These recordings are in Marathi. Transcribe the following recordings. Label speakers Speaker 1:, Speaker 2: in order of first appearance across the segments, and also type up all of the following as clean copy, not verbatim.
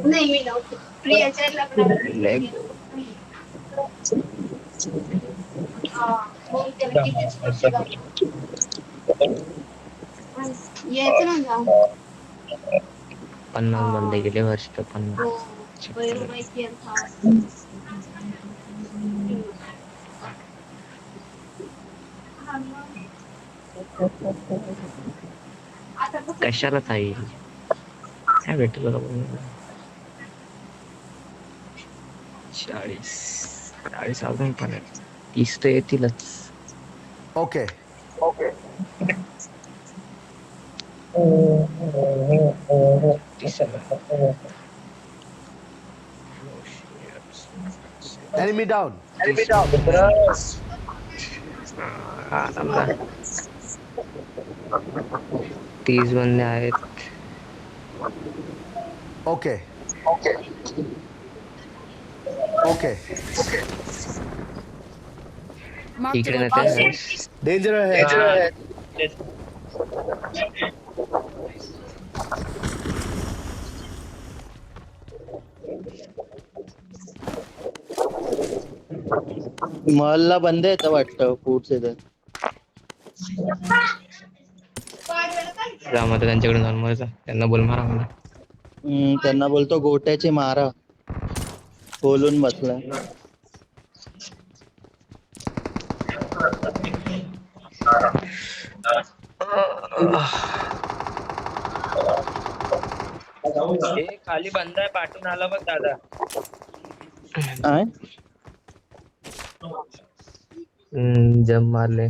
Speaker 1: नाही मी नव्हते प्रियाच्या लग्नाला मग त्याला कितीच वर्ष यायचं ना जाऊन
Speaker 2: 50 बंदे गेले वर्ष 50 कशाला ताई काय भेटत बरोबर 40 अजून पण 30 तर येतीलच.
Speaker 3: ओके एनिमी डाउन
Speaker 2: 30 बंदे आहेत.
Speaker 3: ओके
Speaker 2: इकडे ना ते
Speaker 3: डेंजर है
Speaker 4: महल्ला बंद आहे तर वाटतं फूडचे तर
Speaker 2: रामत त्यांच्याकडे जाऊन मजा त्यांना बोल मारा मला.
Speaker 4: त्यांना बोलतो गोट्याचे मारा बोलून बसला.
Speaker 5: खाली बंद आहे पाठून आला बघ दादा.
Speaker 2: जम मारले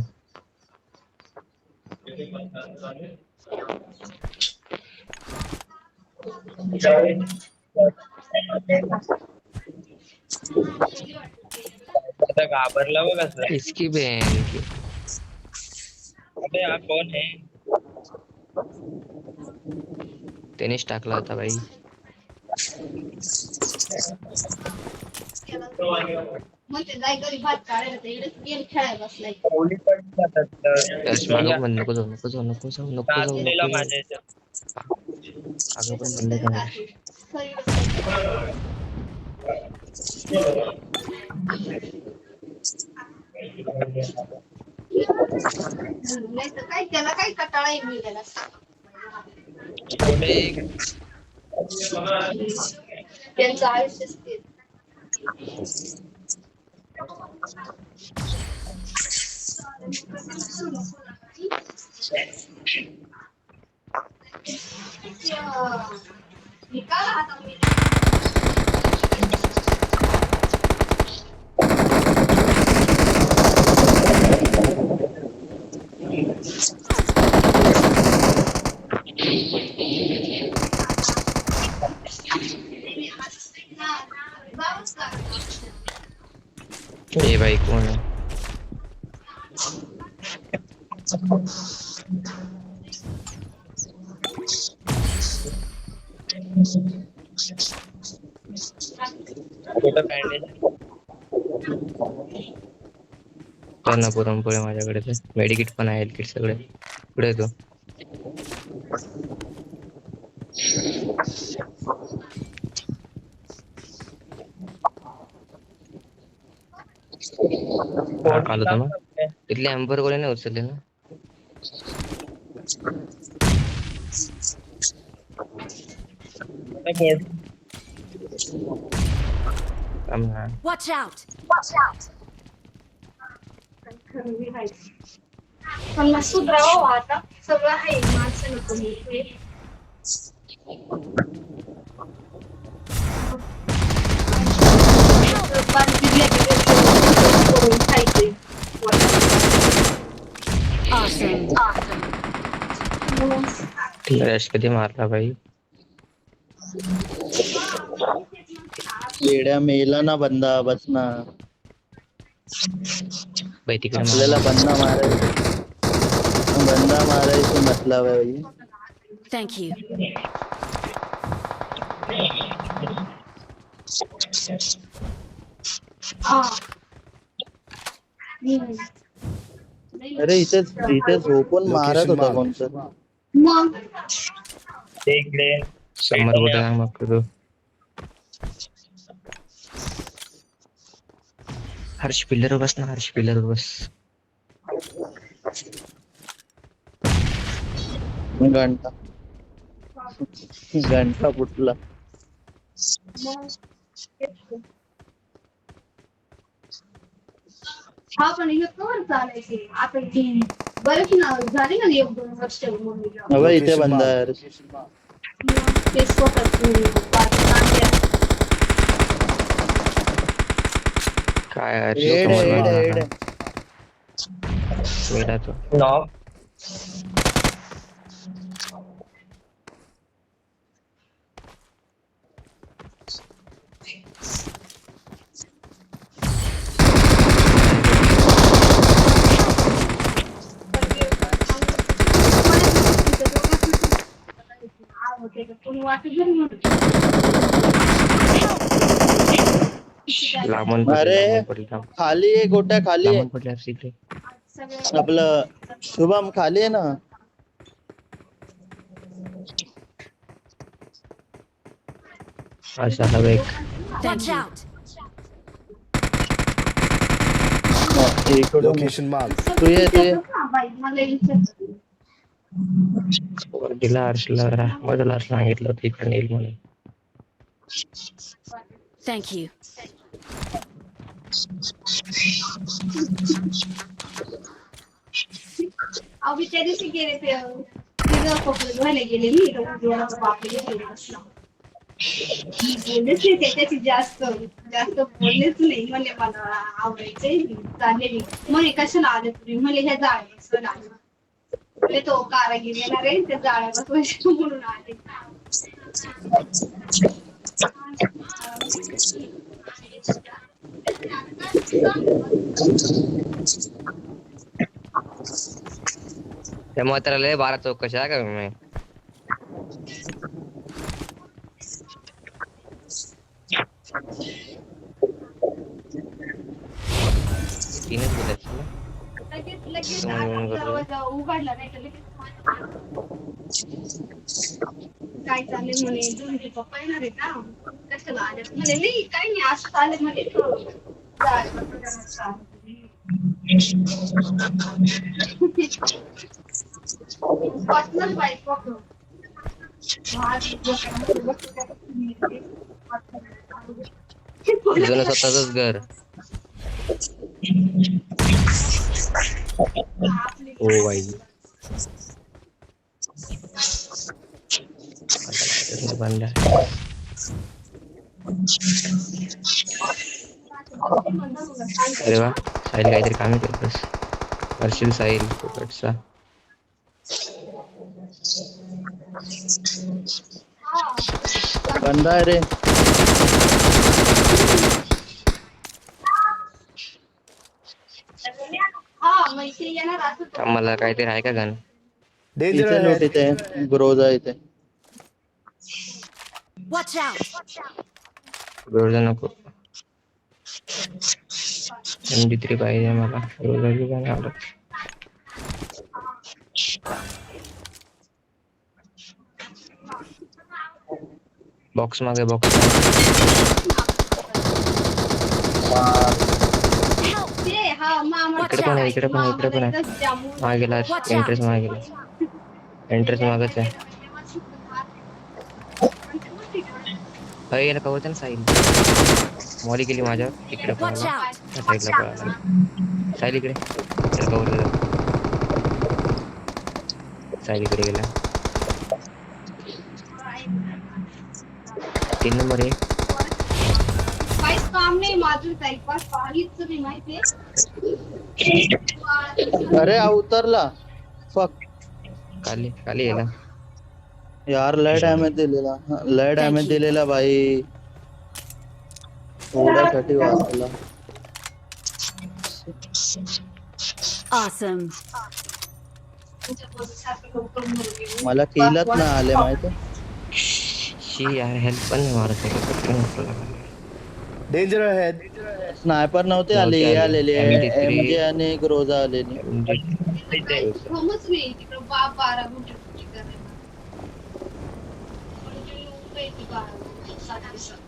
Speaker 5: आता घाबरला बघ असं.
Speaker 2: इसकी बहन की
Speaker 5: अबे हा कोण है?
Speaker 2: त्यानेच टाकला होता भाई.
Speaker 1: मग ते जाय घरी भात काढायला तर इकडे गेम खेळायला बसलाय.
Speaker 5: पोलीस पण
Speaker 2: यश मागं पण नको जाऊ
Speaker 5: माझ्या याच्यात.
Speaker 2: अगं पण बंद कर.
Speaker 1: नाही तर काय त्याला काय कटाळा आहे मी त्याला त्यांचं आयुष्यच ते.
Speaker 2: ये भाई कौन है? ना पुरणपोळी माझ्याकडे ते मेडिकिट पण आहे किट सगळे पुढे तो आलो तर मग इथले एम्बर गोळे नाही उचलले ना.
Speaker 6: Watch out!
Speaker 1: पण सुधरावं आता सगळं आहे माणसं नको मोठे.
Speaker 2: रश कधी मारला भाई.
Speaker 4: येड्या मेला ना बंदा बस ना
Speaker 2: भाई तिकडे
Speaker 4: आपल्याला बंदा मारायचं मतलब है भाई.
Speaker 6: Thank you.
Speaker 1: हा. हम्म.
Speaker 4: अरे इथे झोपून मारत
Speaker 3: Location
Speaker 4: होता
Speaker 3: marked.
Speaker 4: कोणतं.
Speaker 1: मग
Speaker 5: ते इकडे
Speaker 2: समोर कुठे सांग मग तू हर्ष पिल्लर बस ना हर्ष पिल्लर बस
Speaker 4: घंटा घंटा फुटला.
Speaker 1: मग हा पण हे कवर चालायचे आता बरेच ना झाले ना 1-2 वर्ष मम्मीला.
Speaker 4: अबे इथे
Speaker 3: Location
Speaker 4: बंदा आहे.
Speaker 3: marked.
Speaker 1: मग ते स्वतःच
Speaker 2: काय हर्ष
Speaker 4: एड
Speaker 2: समोर
Speaker 4: एड
Speaker 2: बघ
Speaker 4: एड.
Speaker 2: मेला तो
Speaker 5: नॉक
Speaker 1: कोणी वाटत जरी म्हणत
Speaker 2: लांबून पडले
Speaker 4: अरे
Speaker 2: लांबून पडले
Speaker 4: खाली आहे गोट्या खाली आहे.
Speaker 2: लांबून पडले हर्ष इकडे
Speaker 1: सगळे
Speaker 4: आपलं शुभम खाली आहे ना.
Speaker 2: हर्ष आला बघ
Speaker 6: Watch out!
Speaker 4: इकडून
Speaker 3: Location marked.
Speaker 4: तू ये
Speaker 1: बाई मला विचारते
Speaker 2: वर दिला हर्षला बदला सांगितलं होतं इकडे येईल म्हणून
Speaker 6: Thank you.
Speaker 1: अहो त्या दिवशी गेले ते तिथं कपडे धुवायला गेलेली बापरे बोललेच नाही त्याच्याशी जास्त जास्त बोललेच नाही म्हणे मला आवडायचंय चाललेली म्हणे कशाला आले तुम्ही म्हणे ह्या जाळ्या आले म्हणजे तो कारागीर येणार आहे त्या जाळ्या बसवायच्या म्हणून आले
Speaker 2: त्या म्हाताऱ्याला 12 चौकशा का मी तीनच बोलायचं
Speaker 1: लगेच दरवाजा उघडला नाही तर लगेच काय चालेल म्हणे तुमचे पप्पा येणार आहे का कशाला आले म्हणे नाही काही नाही असं चालेल म्हणे वाटलंच बाईक
Speaker 2: तुझं स्वतःच घर ओ बाई बंद अरे वा साहिल काहीतरी काम करतोस हर्षिल साहिल फुकटचा
Speaker 4: बंदा आहे रे.
Speaker 1: हा मैत्री येणार असं
Speaker 2: मला काहीतरी आहे का गण
Speaker 3: Danger
Speaker 4: इथे लूट
Speaker 3: ahead.
Speaker 4: इथे ग्रोजा इथे.
Speaker 6: Watch out!
Speaker 2: रोज नको MP3 पाहिजे मला रोज गाणं आवडत बॉक्स मागे बॉक्स
Speaker 1: ते हा मामा
Speaker 2: इकडे पण आहे मागे गेला एंट्रेस मागे गेला एंट्रेस मागच आहे अरे याला कवच ना साहिल मॉली गेली माझ्या इकडे
Speaker 6: Watch
Speaker 2: पळाला
Speaker 6: out!
Speaker 2: त्या साईडला पळाला साहिल इकडे त्याला कवरलं साहिल इकडे गेला 3 नंबर आहे
Speaker 1: काहीच काम नाही माझं टाइमपास काहीच नाही माहितीये
Speaker 4: अरे हा उतरला. फक
Speaker 2: खाली खाली गेला
Speaker 4: यार लय डॅमेज दिलेला. लय डॅमेज दिलेला भाई. थोड्यासाठी वाचला.
Speaker 6: Awesome.
Speaker 4: मला किलच ना आले माहिती.
Speaker 2: शी यार हेल्प पण नाही मारत आहे
Speaker 3: Danger ahead.
Speaker 4: स्नायपर नव्हते आले, हे आलेले MG आणि ग्रोजा आलेली.
Speaker 1: थांबच नाही तिकडं 12 गुंठे करायला. कंटिन्यू उभे ती 12 गुंठे, 7 दिवसात.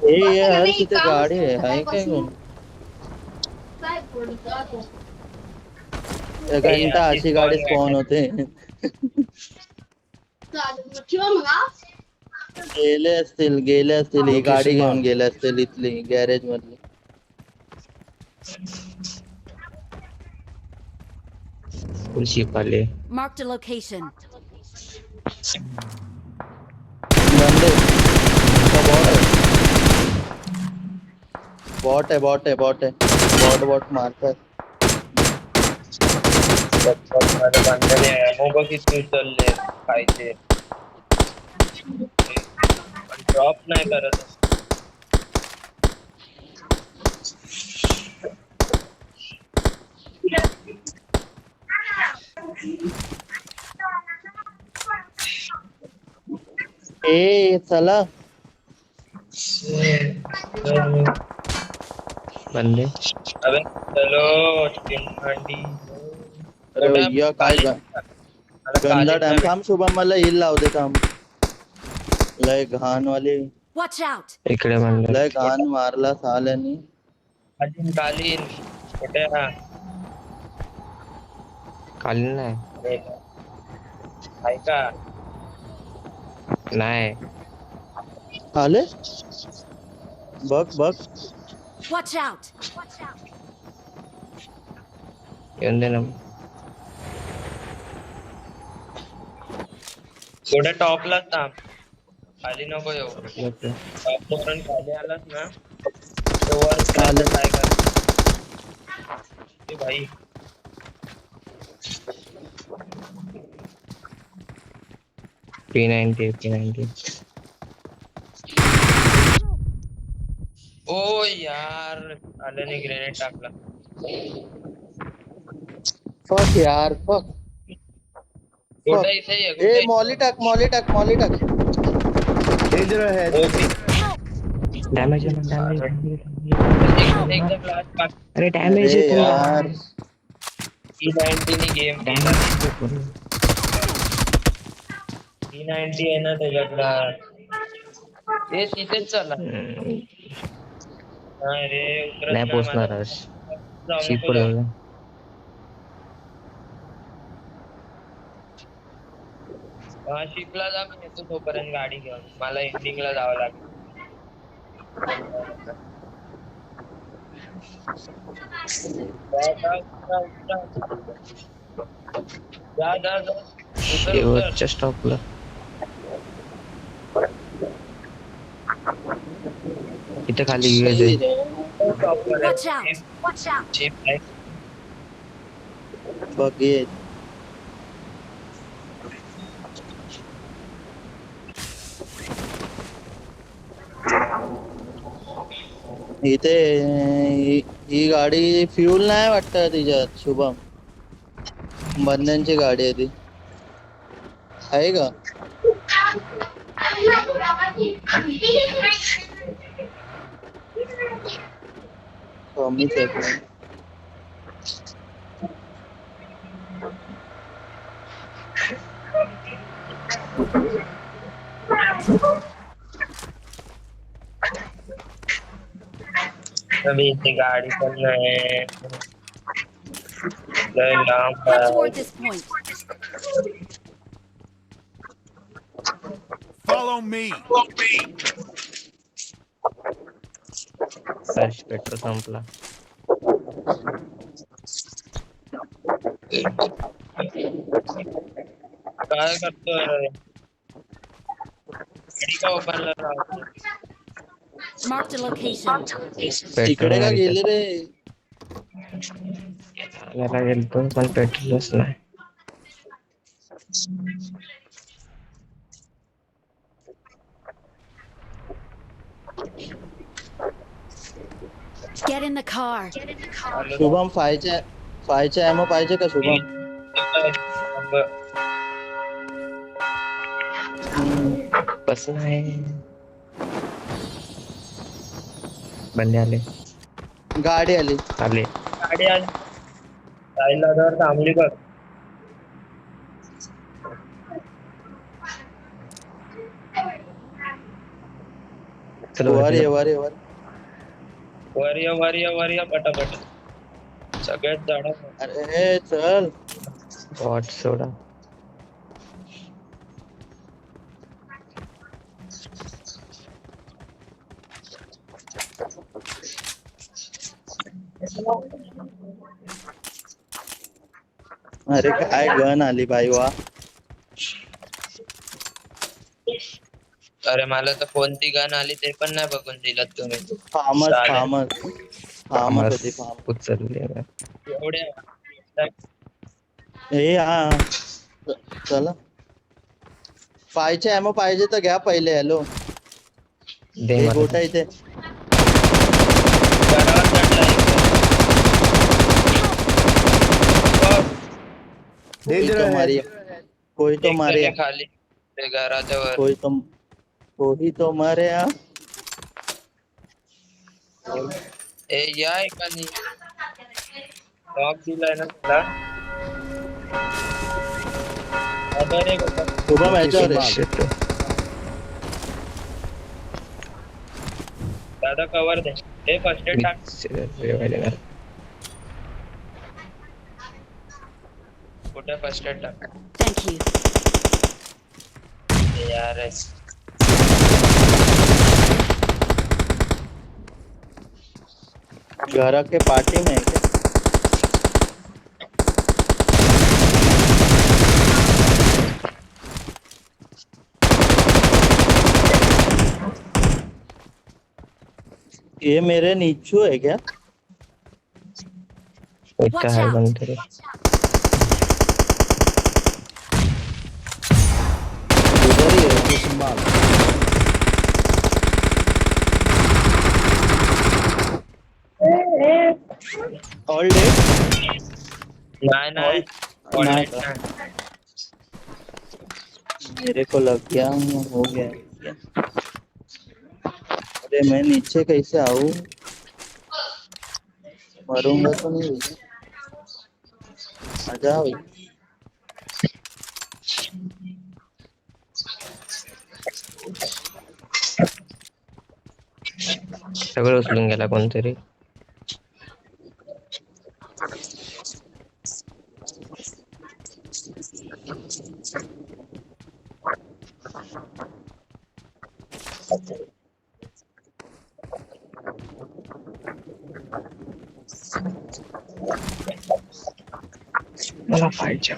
Speaker 4: हे यार तिथे गाडी आहे काय कोण
Speaker 1: काय पडत राहतो.
Speaker 4: घंटा अशी गाडी स्पॉन होते.
Speaker 1: चालेल, ठेवा मग हा.
Speaker 4: गेले असतील ही गाडी घेऊन गेले असतील इथली गॅरेज मधली.
Speaker 2: फुल शिप आले.
Speaker 6: Marked a location.
Speaker 4: बंदे बॉट आहे बॉट मारतात.
Speaker 5: बांधले अमो बघ किती उचलले खायचे ड्रॉप नाही करत.
Speaker 4: ए चला
Speaker 2: बंदे
Speaker 5: अबे चलो चिमटी.
Speaker 4: अरे भैया काय गंदा टाइम. थांब शुभम मला हिल लाव दे थांब. लय घाण वाली
Speaker 6: Watch out!
Speaker 2: इकडे म्हणलं
Speaker 4: लय घाण मारला साल्यानी.
Speaker 5: कालीन कुठे हा
Speaker 2: खाली नाही
Speaker 5: आहे का
Speaker 2: नाही
Speaker 4: आले बघ
Speaker 6: Watch out!
Speaker 2: येऊन दे ना.
Speaker 5: थोड्या टॉपलाच थांब खाली नको येऊ.
Speaker 2: म्हटलं.
Speaker 5: टॉप वरून खाली आलास ना तर वर खाली काय कर ए भाई.
Speaker 2: P90
Speaker 5: ओ यार आल्याने ग्रेनेड टाकला.
Speaker 4: फक यार फक.
Speaker 5: गोटा इथे ये
Speaker 4: ए मॉली टाक
Speaker 3: Danger ahead.
Speaker 2: डॅमेज
Speaker 5: एकदम लास्ट पास.
Speaker 2: अरे डॅमेज
Speaker 4: अरे यार
Speaker 5: P90 ने गेम P90 आहे ना त्याच्यातला ते तिथेच चला. अरे उतरत
Speaker 2: नाही पोचणार
Speaker 5: मला.
Speaker 2: आज.
Speaker 5: जाऊ
Speaker 2: शिप
Speaker 5: नको
Speaker 2: पुढे
Speaker 5: जाऊ. हा शिपला जा मी येतो तोपर्यंत गाडी घेऊन. मला एंडिंगला जावं लागेल. जा उतर, उतर.
Speaker 2: शेवटच्या स्टॉपला इथे खाली UAV आहे.
Speaker 6: Watch out! Watch out!
Speaker 5: Chip आहे.
Speaker 4: बघ ये. इथे ही गाडी फ्यूल नाही वाटत तिच्यात शुभम. बंद्यांची गाडी आहे ती आहे का. कमीच आहे पण.
Speaker 5: अभी इतनी गाड़ी चल रहे हैं.
Speaker 6: Head toward this point.
Speaker 7: Follow me.
Speaker 2: Petrol संपला.
Speaker 5: काय करतोय गाडी का ओपनला राहतो.
Speaker 6: Marked a location.
Speaker 4: तिकडे का गेले रे.
Speaker 2: याला गेलतो पण पेट्रोलच नाही.
Speaker 6: Get in the car.
Speaker 4: Shubham फायच्या एमओ पाहिजे का शुभम.
Speaker 2: कसं आहे बंदे आले
Speaker 4: गाडी आली.
Speaker 2: आले
Speaker 5: गाडी आली साहिलला जर थांबली बघ.
Speaker 2: चलो
Speaker 4: वर
Speaker 2: वरती
Speaker 4: ये
Speaker 2: जाऊ.
Speaker 4: वर ये वर.
Speaker 5: वर ये पटापट. सगळ्यात झाड
Speaker 4: अरे चल.
Speaker 2: बॉट सोडा
Speaker 4: अरे काय गन आली बाई वा.
Speaker 5: अरे मला तर कोणती गण आली ते पण नाही बघून दिलं तुम्ही.
Speaker 4: फार्मस
Speaker 5: चालेल.
Speaker 4: फार्मस होती फार्मस.
Speaker 2: उचलले
Speaker 5: एवढ्या
Speaker 4: हे हा चला. पायचे ॲमो पाहिजे तर घ्या पहिले. हॅलो
Speaker 2: दे
Speaker 4: हे
Speaker 2: मला.
Speaker 4: गोटा इथे.
Speaker 5: घरावर चढला एक.
Speaker 4: कोई
Speaker 3: Danger
Speaker 4: तो
Speaker 3: ahead.
Speaker 4: मारिया. कोई तो
Speaker 5: एक
Speaker 4: मारे.
Speaker 5: जण खाली ते घराच्या वर.
Speaker 4: कोई तो मारे.
Speaker 5: ए या एकानी लॉक दिलाय ना तुला. अरे बाबा.
Speaker 4: शुभम याच्यावर आहे.
Speaker 2: Shit.
Speaker 5: दादा कवर दे. हे फर्स्ट एड टाक.
Speaker 2: मी
Speaker 5: कुठे फर्स्ट एड टाक.
Speaker 6: Thank you.
Speaker 5: ए यार
Speaker 4: घर के पार्टी में है क्या? ये मेरे नीचू है क्या?
Speaker 2: इतना
Speaker 6: Watch
Speaker 2: है
Speaker 6: out.
Speaker 2: बंदे रे.
Speaker 4: उधर ही है.
Speaker 3: Location marked.
Speaker 4: All day.
Speaker 5: नाही नाही
Speaker 4: नहीं था. मेरे को लग गया हो गया. अरे मैं नीचे कैसे आऊँ? मरूंगा तो नहीं भैया. आजा भाई.
Speaker 2: सगळं उचलून गेला कोणतरी. मला पाहिजे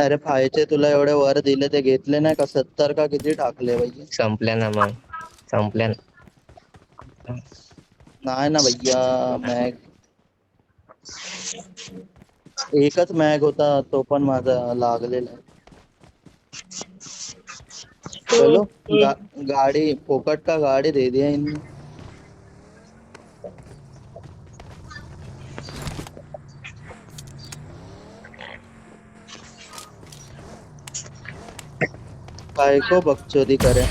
Speaker 4: अरे फायचे तुला एवढे वर दिले ते घेतले नाही का? 70 का किती टाकले भाई?
Speaker 2: संपल्या ना मग संपल्या ना.
Speaker 4: नाही ना भैया. मॅग एकच मॅग होता तो पण माझा लागलेला आहे. चलो गाड़ी फोकट का गाड़ी दे दिया इनने. काय को बकचोदी करे.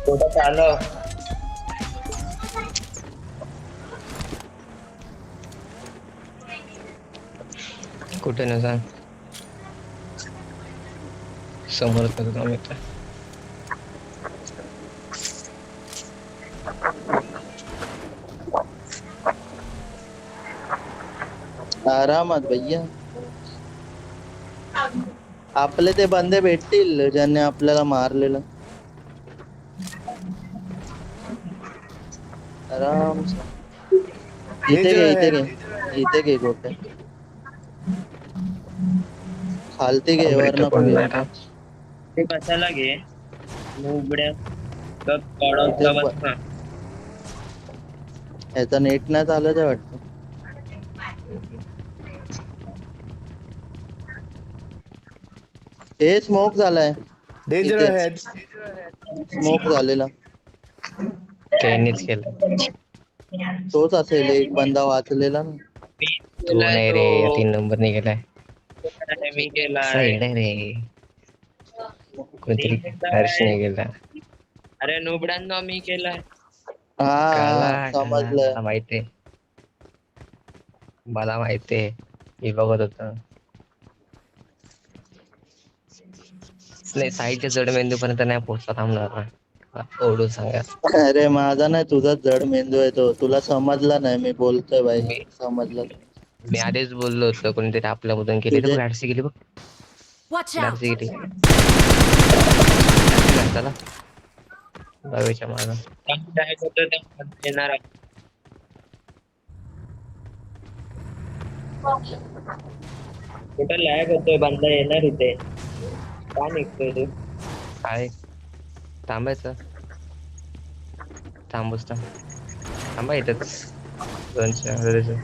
Speaker 5: कुठं चालव.
Speaker 2: कुठे ना सांग समोर करतो मित्र.
Speaker 4: आरामात भैया. आपले ते बंदे भेटतील ज्यांनी आपल्याला मारलेलं. आराम से. इथे घे गोटे. खालती घे वरना पण घे.
Speaker 5: ते कशाला घे उघड्या तर पडवता बसता.
Speaker 4: याचा नेट नाही चालत आहे वाटतं. हे स्मोक झालाय.
Speaker 3: Danger
Speaker 4: इथेच.
Speaker 3: ahead.
Speaker 4: स्मोक झालेला.
Speaker 2: त्यांनीच केलं.
Speaker 4: तोच असेल एक बंदा वाचलेला ना.
Speaker 5: मी
Speaker 2: तू
Speaker 5: केलाय
Speaker 2: नाही रे, या 3 नंबरने गेलाय.
Speaker 5: मी
Speaker 2: असा
Speaker 5: केलाय.
Speaker 2: येडा रे, कोणतरी
Speaker 5: मी
Speaker 2: हर्षने
Speaker 5: केलाय.
Speaker 2: गेला.
Speaker 5: अरे नुबड्यांना मी केलाय.
Speaker 2: काला काला
Speaker 4: समजलं.
Speaker 2: मला माहितीये, मला माहितीये, मी बघत होतो. नाही, साईडच्या जड मेंदू पर्यंत नाही पोहोचला, थांबणार ना ओढून सांगा.
Speaker 4: अरे माझा नाही तुझा जड मेंदू आहे तो, तुला समजला नाही मी बोलतोय भाई.
Speaker 2: मी
Speaker 4: समजलं
Speaker 2: मी आधीच बोललो होतो, कोणीतरी आपल्यामधून गेली रे
Speaker 4: तुझे
Speaker 2: बघ, आरसी गेली बघ,
Speaker 6: Watch out!
Speaker 2: आरसी गेली. चला बावीच्या मागं.
Speaker 5: काय होतं ते येणार आहे. कुठं लॅग होतोय, बंदा येणार इथे. का निघतोय तू?
Speaker 2: काय थांबायचं, थांबूच थांब, थांबा इथंच 200.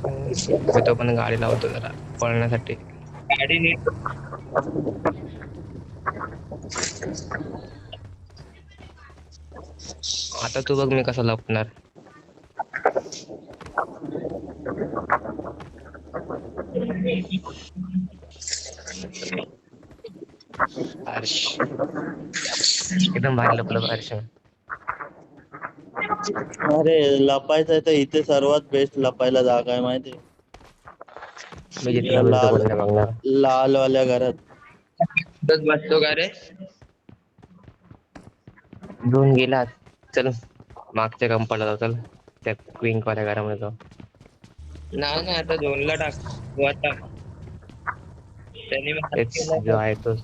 Speaker 2: मी तो पण गाडी लावतो जरा पळण्यासाठी.
Speaker 5: गाडी नीट
Speaker 2: आता तू बघ मी कसं लपणार. हर्ष एकदम भारी लपलं हर्ष.
Speaker 4: अरे लपायचं तर इथे सर्वात बेस्ट लपायला जागा आहे माहिती.
Speaker 2: मी जिथला बघतो कोण नाही बघणार.
Speaker 4: लाल वाल्या घरात
Speaker 5: इथंच बसतो का रे?
Speaker 2: घेऊन गेला, चल मागच्या कंपाला जाऊ, चल त्या क्विंक वाल्या घरामध्ये जाऊ.
Speaker 5: नाही नाही, आता झोनला टाक. तू आता त्यांनी मला
Speaker 2: तेच
Speaker 5: केलं
Speaker 2: जो आहे तो.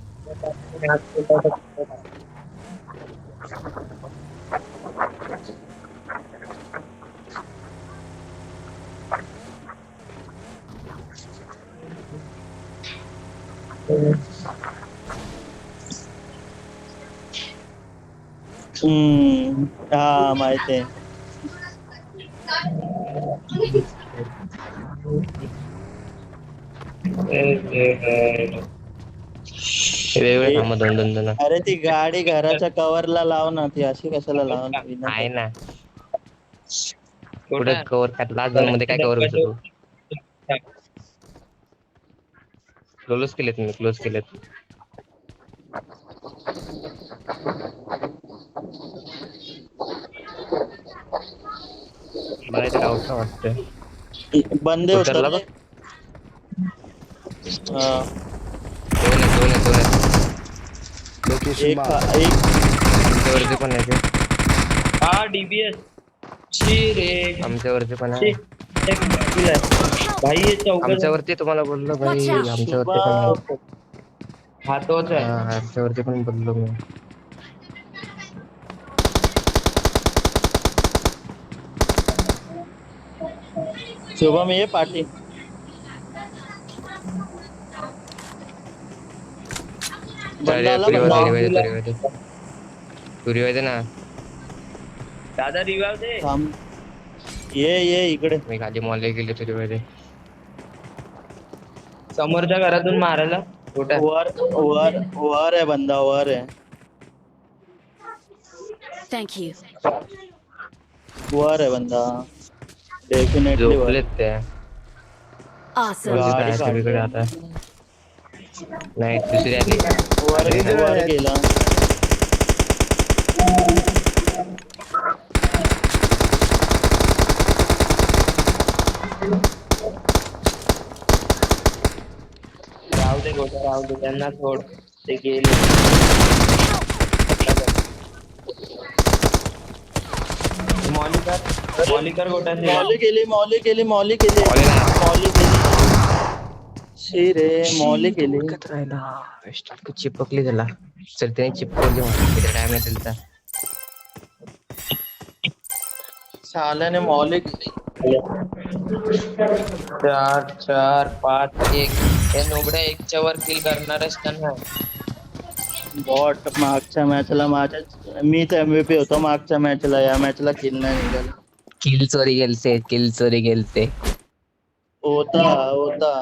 Speaker 4: हा माहिती आहे.
Speaker 2: वेगवेगळे थांबा, दोन दोन जण
Speaker 4: अरे ती गाडी घराच्या कव्हरला लाव ना, ती अशी कशाला लावून
Speaker 2: आहे ना.
Speaker 5: कुठं?
Speaker 2: कुठे कव्हर काय, लास्ट झोन मध्ये काय कव्हर करतो तू? क्लोज केलेत मी, क्लोज केलेत. मला इथे आउट वाटतंय.
Speaker 4: बंदे
Speaker 2: उतरला
Speaker 4: उतरले. हा.
Speaker 2: दोन आहेत.
Speaker 3: Location
Speaker 4: एक
Speaker 3: marked.
Speaker 4: एक
Speaker 2: आमच्यावरती पण आहे ते.
Speaker 5: हा डीबीएस शी रे.
Speaker 2: आमच्यावरती पण
Speaker 5: शी.
Speaker 2: आहे.
Speaker 5: एक बाजूला आहे. भाई हे चौघं
Speaker 2: आमच्यावरती तुम्हाला बोललो भाई,
Speaker 6: Watch out.
Speaker 2: आमच्यावरती पण आहे.
Speaker 5: हा तोच आहे.
Speaker 2: हा, आमच्यावरती पण बोललो मी.
Speaker 4: शुभम ये पाठी. बंदा आला
Speaker 2: तुरी ना.
Speaker 5: दादा रिवाज दे.
Speaker 4: थांब. ये इकडे.
Speaker 2: मी खाली मॉल गेले तुरी.
Speaker 5: समोरच्या घरातून मारायला कुठं?
Speaker 4: वर आहे बंदा, वर आहे.
Speaker 6: Thank you.
Speaker 4: वर आहे बंदा. डेफिनेटली वर.
Speaker 2: झोपलेत ते.
Speaker 6: Awesome.
Speaker 4: गाडी
Speaker 2: सगळीकडे आता नाही, दुसरी आली.
Speaker 4: वर गेला.
Speaker 5: राहू दे त्यांना सोड, ते गेले. मॉलिकर गोट्याने
Speaker 4: मौली केली. शी रे मौली केली.
Speaker 2: राहिला चिपकली त्याला. चल त्याने चिपकवली मला, टाइम नाही दिलता.
Speaker 4: साल्याने मौली केली.
Speaker 5: 4 4 5 1. हे नोबड्या 1च्या वर किल करणारच त्यांना.
Speaker 4: बॉट मागच्या मॅचला मीच MVP होतो मागच्या मॅचला. या मॅचला किल नाही निघाला.
Speaker 2: किल चोरी गेलते.
Speaker 4: होता.